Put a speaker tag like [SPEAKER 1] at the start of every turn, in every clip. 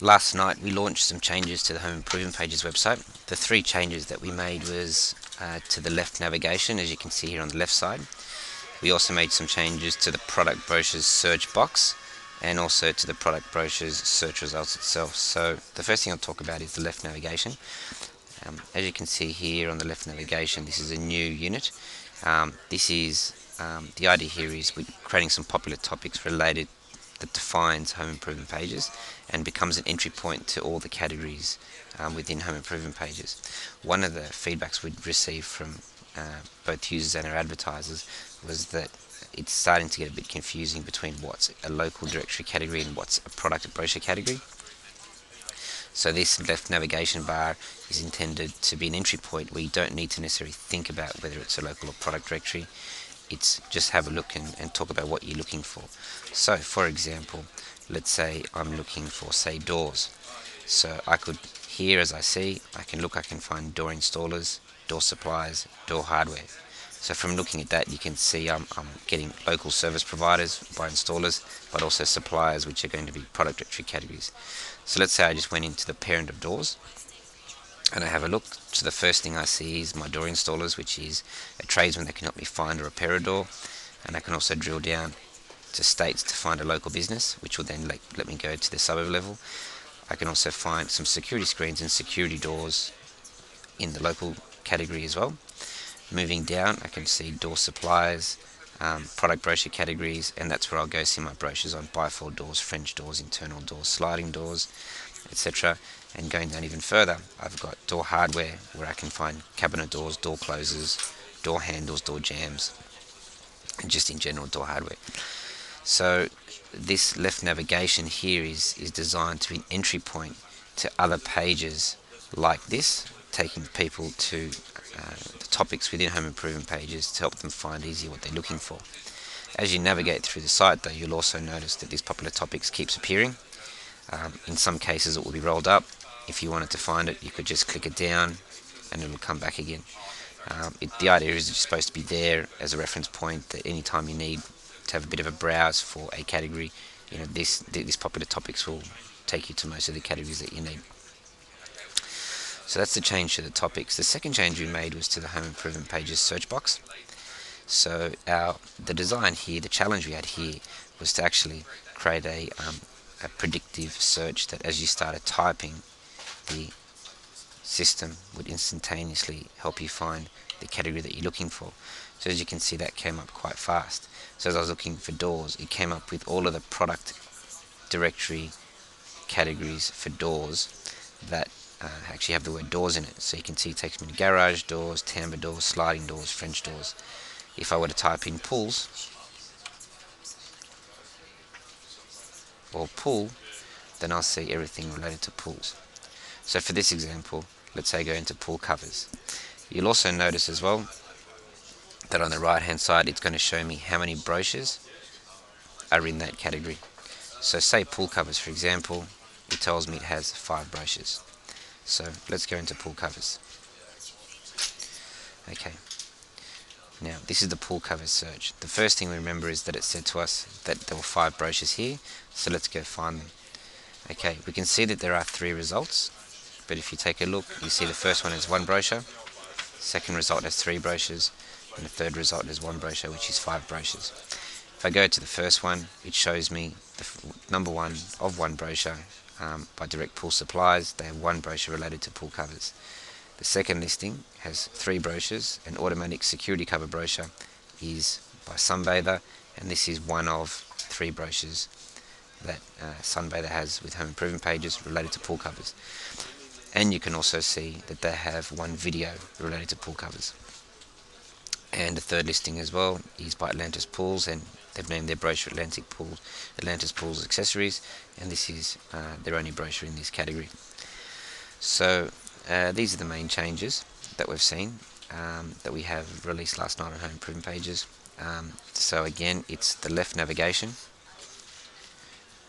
[SPEAKER 1] Last night we launched some changes to the Home Improvement Pages website. The three changes that we made was to the left navigation, as you can see here on the left side. We also made some changes to the Product Brochures search box and also to the Product Brochures search results itself. So the first thing I'll talk about is the left navigation. As you can see here on the left navigation, this is a new unit. The idea here is we're creating some popular topics related that defines home improvement pages and becomes an entry point to all the categories within home improvement pages. One of the feedbacks we'd received from both users and our advertisers was that it's starting to get a bit confusing between what's a local directory category and what's a product brochure category. So this left navigation bar is intended to be an entry point where you don't need to necessarily think about whether it's a local or product directory. It's just have a look and talk about what you're looking for. So for example, let's say I'm looking for, say, doors. So I could, here as I see, I can find door installers, door supplies, door hardware. So from looking at that, you can see I'm getting local service providers by installers, but also suppliers, which are going to be product directory categories. So let's say I just went into the parent of doors and I have a look. So the first thing I see is my door installers, which is a tradesman that can help me find or repair a door. And I can also drill down to states to find a local business, which will then let me go to the suburb level. I can also find some security screens and security doors in the local category as well. Moving down, I can see door supplies, product brochure categories, and that's where I'll go see my brochures on bifold doors, French doors, internal doors, sliding doors, etc. And going down even further, I've got door hardware, where I can find cabinet doors, door closers, door handles, door jambs, and just in general door hardware. So this left navigation here is designed to be an entry point to other pages like this, taking people to the topics within home improvement pages to help them find easier what they're looking for. As you navigate through the site though, you'll also notice that these popular topics keeps appearing. In some cases it will be rolled up. If you wanted to find it, you could just click it down and it will come back again. The idea is it's supposed to be there as a reference point that any time you need to have a bit of a browse for a category, these popular topics will take you to most of the categories that you need. So that's the change to the topics. The second change we made was to the home improvement pages search box. So the design here, the challenge we had here, was to actually create a predictive search that as you started typing, the system would instantaneously help you find the category that you're looking for. So as you can see, that came up quite fast. So as I was looking for doors, it came up with all of the product directory categories for doors that actually have the word doors in it. So you can see it takes me to garage doors, timber doors, sliding doors, French doors. If I were to type in pools or pool, then I'll see everything related to pools. So for this example, let's say I go into pool covers. You'll also notice as well that on the right hand side it's going to show me how many brochures are in that category. So say pool covers, for example, it tells me it has 5 brochures. So let's go into pool covers. Okay, now this is the pool covers search. The first thing we remember is that it said to us that there were 5 brochures here, so let's go find them. Okay, we can see that there are 3 results, but if you take a look, you see the first one is 1 brochure, second result has 3 brochures, and the third result is 1 brochure, which is 5 brochures. If I go to the first one, it shows me the number 1 of 1 brochure by Direct Pool Supplies. They have 1 brochure related to pool covers. The second listing has 3 brochures. An automatic security cover brochure is by Sunbather, and this is one of 3 brochures that Sunbather has with home improvement pages related to pool covers. And you can also see that they have 1 video related to pool covers. And the third listing as well is by Atlantis Pools, and they've named their brochure Atlantis Pools Accessories, and this is their only brochure in this category. So these are the main changes that we've seen, that we have released last night on home improvement pages. So again, it's the left navigation,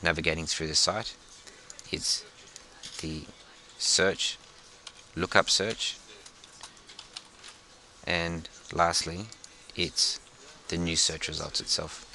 [SPEAKER 1] navigating through the site. It's the search, lookup search, and lastly, it's the new search results itself.